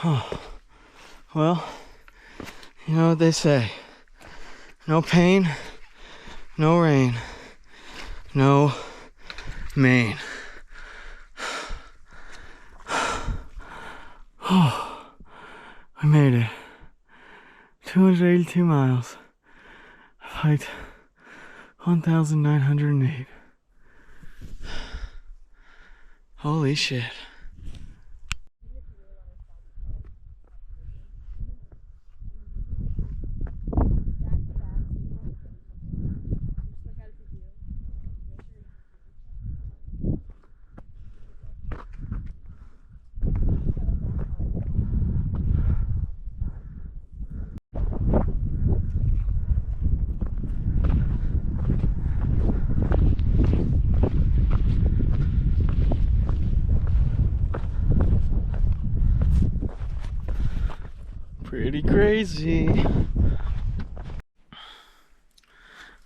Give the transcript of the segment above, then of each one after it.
Well, you know what they say. No pain, no rain, no Maine. Oh, I made it. 282 miles. I've hiked 1,908. Holy shit. Pretty crazy. I'm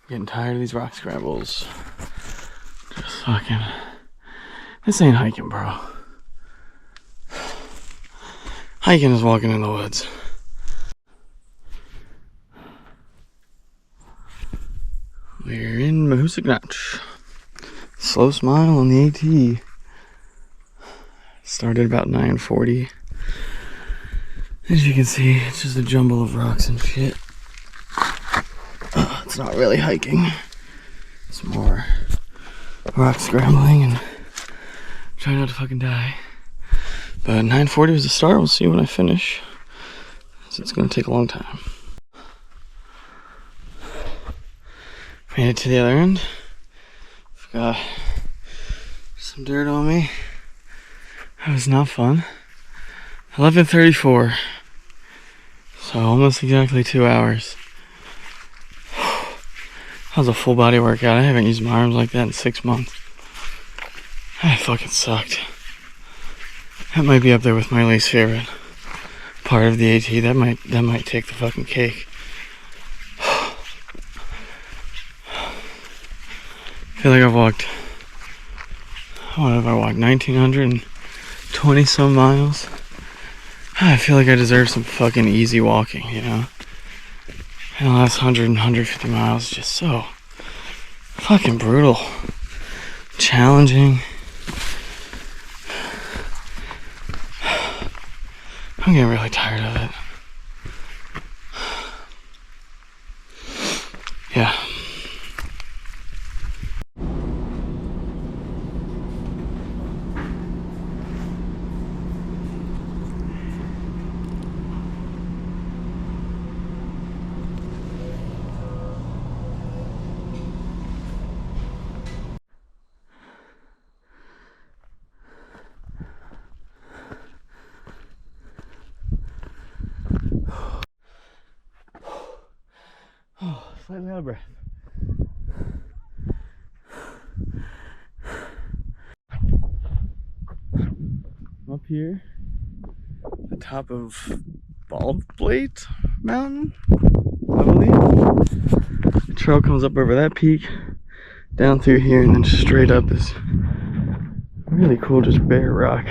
getting tired of these rock scrambles. Just fucking. This ain't hiking, bro. Hiking is walking in the woods. We're in Mahoosic Notch. Slow smile on the AT. Started about 9:40. As you can see, it's just a jumble of rocks and shit. It's not really hiking. It's more rock scrambling and trying not to fucking die. But 9:40 was the start. We'll see when I finish. So it's gonna take a long time. Made it to the other end. I've got some dirt on me. That was not fun. 11:34. So almost exactly 2 hours. That was a full body workout. I haven't used my arms like that in 6 months. That fucking sucked. That might be up there with my least favorite part of the AT. That might take the fucking cake. I feel like I've walked, what have I walked, 1,920 some miles? I feel like I deserve some fucking easy walking, you know? And the last 100 and 150 miles is just so fucking brutal. Challenging. I'm getting really tired of it. Yeah. Oh, slightly out of breath. Up here, the top of Bald Plate Mountain, I believe. The trail comes up over that peak, down through here, and then straight up this really cool, just bare rock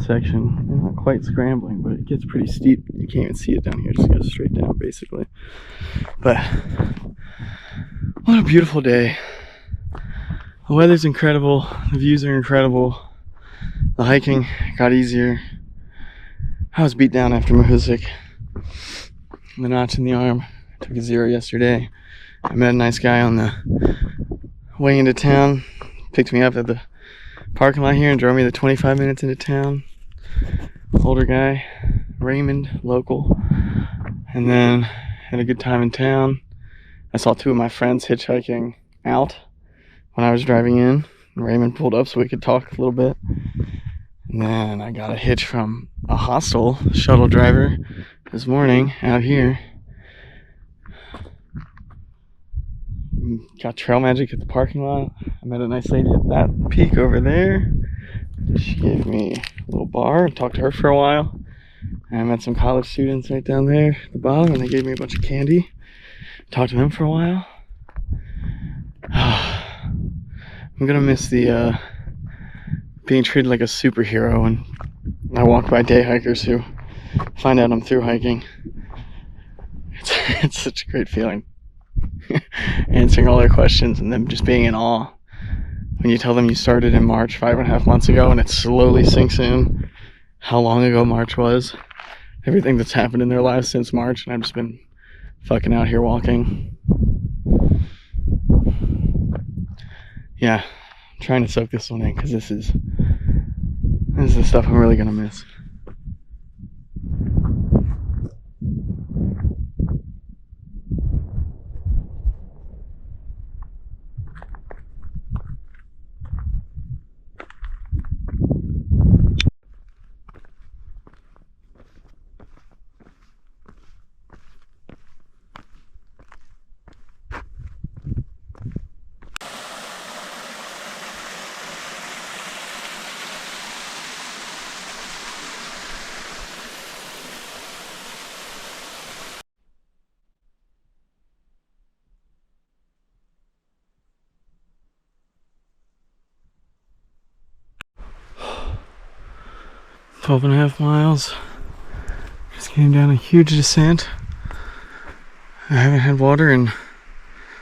section. Not quite scrambling, but it gets pretty steep. You can't even see it down here, it just goes straight down basically. But what a beautiful day. The weather's incredible, the views are incredible, the hiking got easier. I was beat down after Mahoosic. The notch in the arm, I took a 0 yesterday. I met a nice guy on the way into town, picked me up at the parking lot here and drove me the 25 minutes into town. Older guy, Raymond, local. And then had a good time in town. I saw 2 of my friends hitchhiking out when I was driving in. Raymond pulled up so we could talk a little bit. And then I got a hitch from a hostel shuttle driver this morning out here. Got trail magic at the parking lot. I met a nice lady at that peak over there. She gave me a little bar. Talked to her for a while. And I met some college students right down there at the bottom, and they gave me a bunch of candy. Talked to them for a while. I'm gonna miss the being treated like a superhero when I walk by day hikers who find out I'm through hiking. It's such a great feeling. Answering all their questions and them just being in awe. When you tell them you started in March 5.5 months ago, and it slowly sinks in how long ago March was. Everything that's happened in their lives since March, and I've just been fucking out here walking. Yeah, I'm trying to soak this one in because this is the stuff I'm really gonna miss. Twelve and a half miles. Just came down a huge descent. I haven't had water in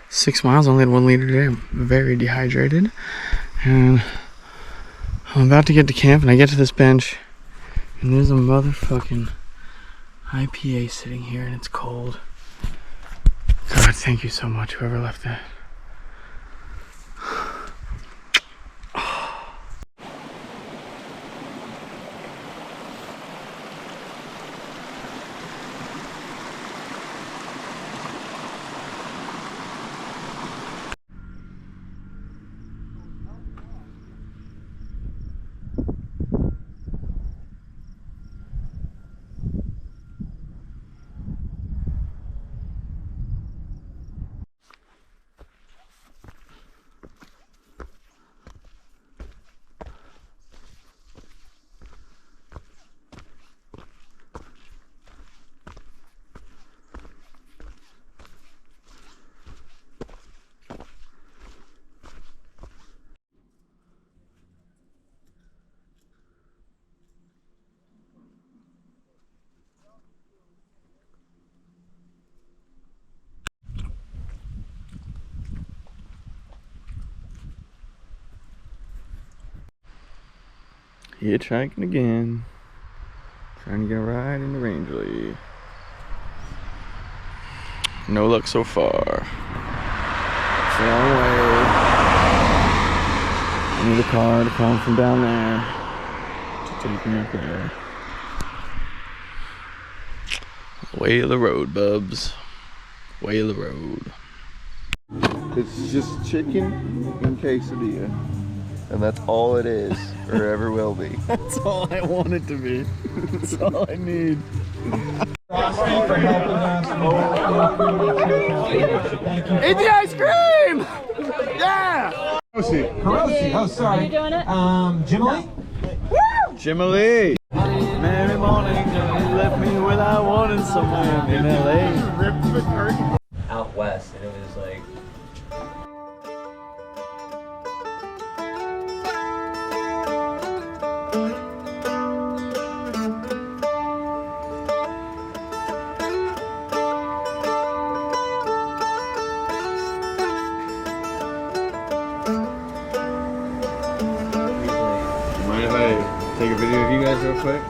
6 miles. I only had 1 liter today. I'm very dehydrated. And I'm about to get to camp, and I get to this bench, and there's a motherfucking IPA sitting here, and it's cold. God, thank you so much, whoever left that. Hitchhiking again. Trying to get right into Rangeley. No luck so far. It's a long way. I need a car to come from down there to take me up there. Way of the road, bubs. Way of the road. It's just chicken and quesadilla. And that's all it is, or ever will be. That's all I want it to be. That's all I need. Eat the ice cream! Yeah! Hiroshi, oh sorry. Are you doing it? Jimmy? Jimmy. Mary morning, you left me without wanting somewhere in LA. Out west, and it was like Mind if I take a video of you guys real quick?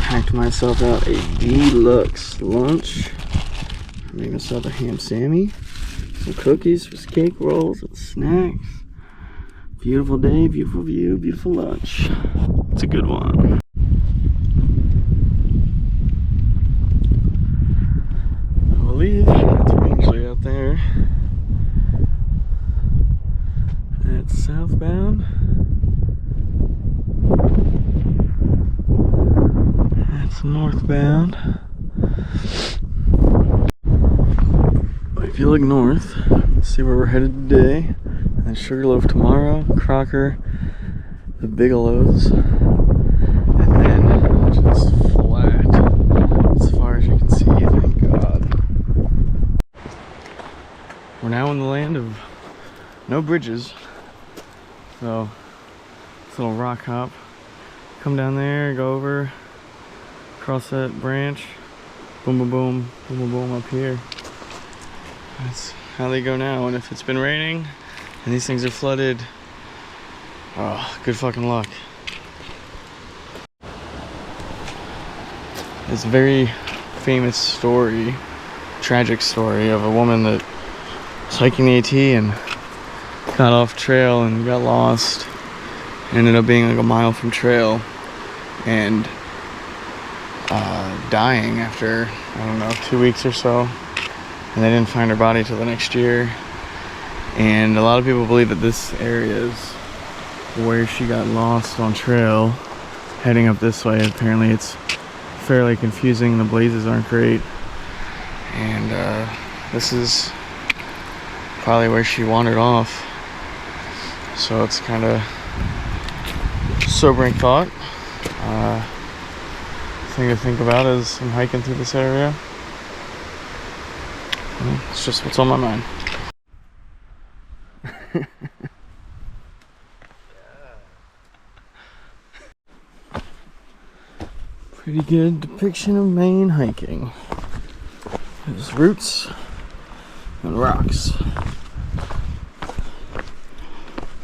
Packed myself out a deluxe lunch. I made myself a ham sammy, some cookies, some cake rolls, and snacks. Beautiful day, beautiful view, beautiful lunch. It's a good one. I believe that's Rangeley out there. That's southbound. That's northbound. If you look north, see where we're headed today. then Sugarloaf tomorrow, Crocker, the Bigelows, and then just flat as far as you can see, thank God. We're now in the land of no bridges, so this little rock hop, come down there, go over, cross that branch, boom boom boom, boom boom boom up here. That's how they go now, and if it's been raining and these things are flooded, oh, good fucking luck. This very famous story, tragic story of a woman that was hiking the AT and got off trail and got lost. Ended up being like a mile from trail and dying after, I don't know, 2 weeks or so. And they didn't find her body till the next year. And a lot of people believe that this area is where she got lost on trail heading up this way. Apparently it's fairly confusing, the blazes aren't great, and this is probably where she wandered off. So it's kind of sobering thought, thing to think about as I'm hiking through this area. It's just what's on my mind. Pretty good depiction of Maine hiking. There's roots and rocks.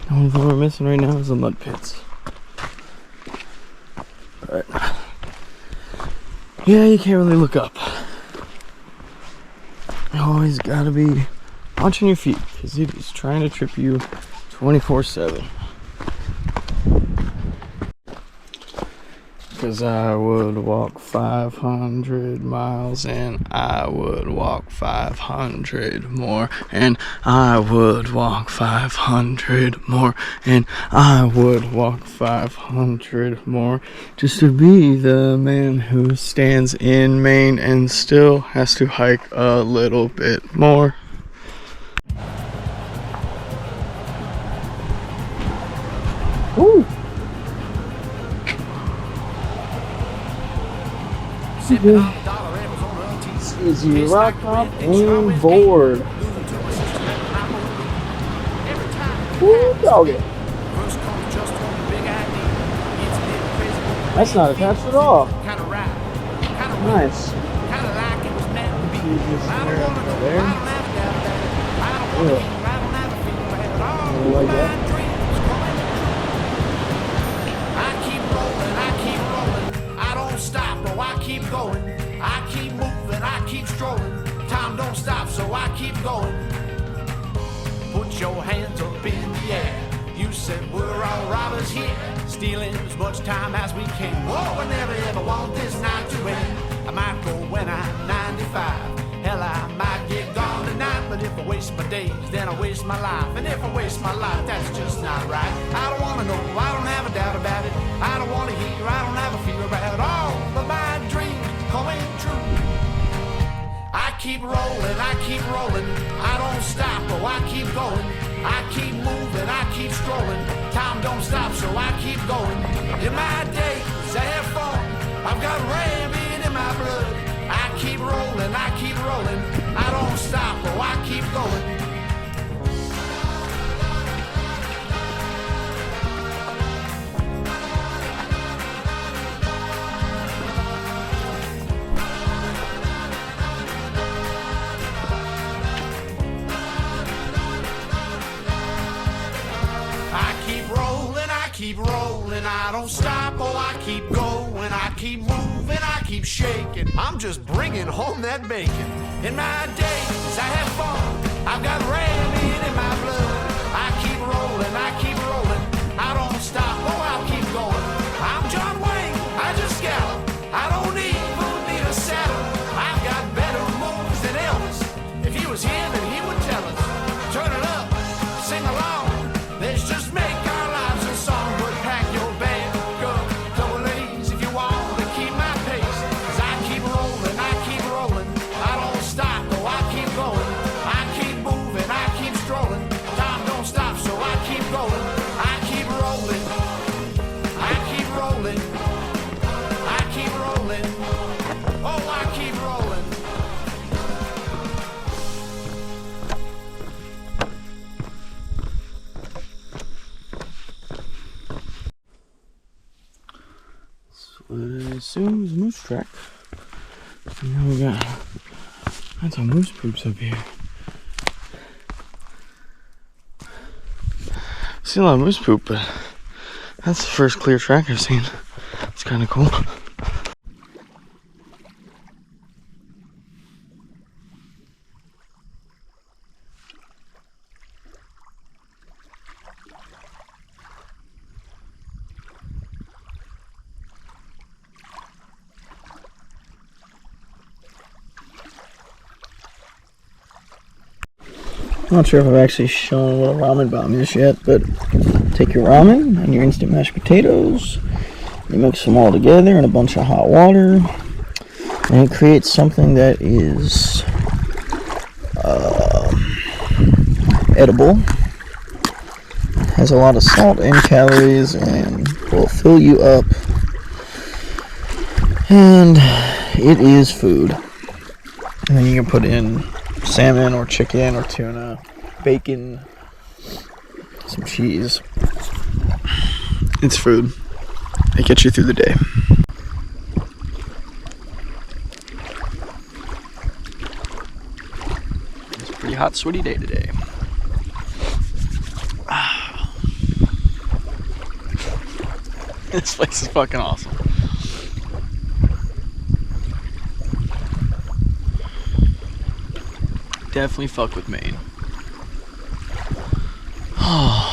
The only thing we're missing right now is the mud pits. But yeah, you can't really look up. You always gotta be watching your feet, because it is trying to trip you 24/7. Because I would walk 500 miles and I would walk 500 more, and I would walk 500 more, and I would walk 500 more, just to be the man who stands in Maine and still has to hike a little bit more. Woo! This is your rock hop and board. Woo, doggy. That's not attached at all. Nice. You just there. Like that. I keep moving, I keep strolling. Time don't stop, so I keep going. Put your hands up in the air. You said we're all robbers here, stealing as much time as we can. Whoa, I never ever want this night to end. I might go when I'm 95. Hell, I might get gone tonight, but if I waste my days, then I waste my life. And if I waste my life, that's just not right. I don't wanna know, I don't have a doubt about it. I don't wanna hear, I don't have a fear about all of my dreams coming true. I keep rolling, I don't stop, oh I keep going. I keep moving, I keep strolling. Time don't stop, so I keep going. In my days, I have fun. I've got rabbit in my blood. I keep rolling, I don't stop, oh I keep going. Keep rolling, I don't stop, oh I keep going, I keep moving, I keep shaking. I'm just bringing home that bacon. In my days, I have fun. I've got rabbit in my blood. I keep rolling, I don't stop, oh I'll keep going. I'm John Wayne, I just gallop. I don't even need a saddle. I've got better moves than Elvis. If he was here, then he would tell us. Turn it up, sing along. Let's just make our lives a song. But pack your bag, go double A's if you want to keep my pace. 'Cause I keep rolling, I don't stop, oh I keep going. I keep moving, I keep assume is a moose track. And then we got that's some moose poops up here. See a lot of moose poop, but that's the first clear track I've seen. It's kind of cool. I'm not sure if I've actually shown what a ramen bomb is yet, but take your ramen and your instant mashed potatoes, you mix them all together in a bunch of hot water, and it creates something that is edible, has a lot of salt and calories, and will fill you up, and it is food. And then you can put in salmon or chicken or tuna, bacon, some cheese. It's food. It gets you through the day. It's a pretty hot, sweaty day today. This place is fucking awesome. Definitely fuck with Maine. Oh.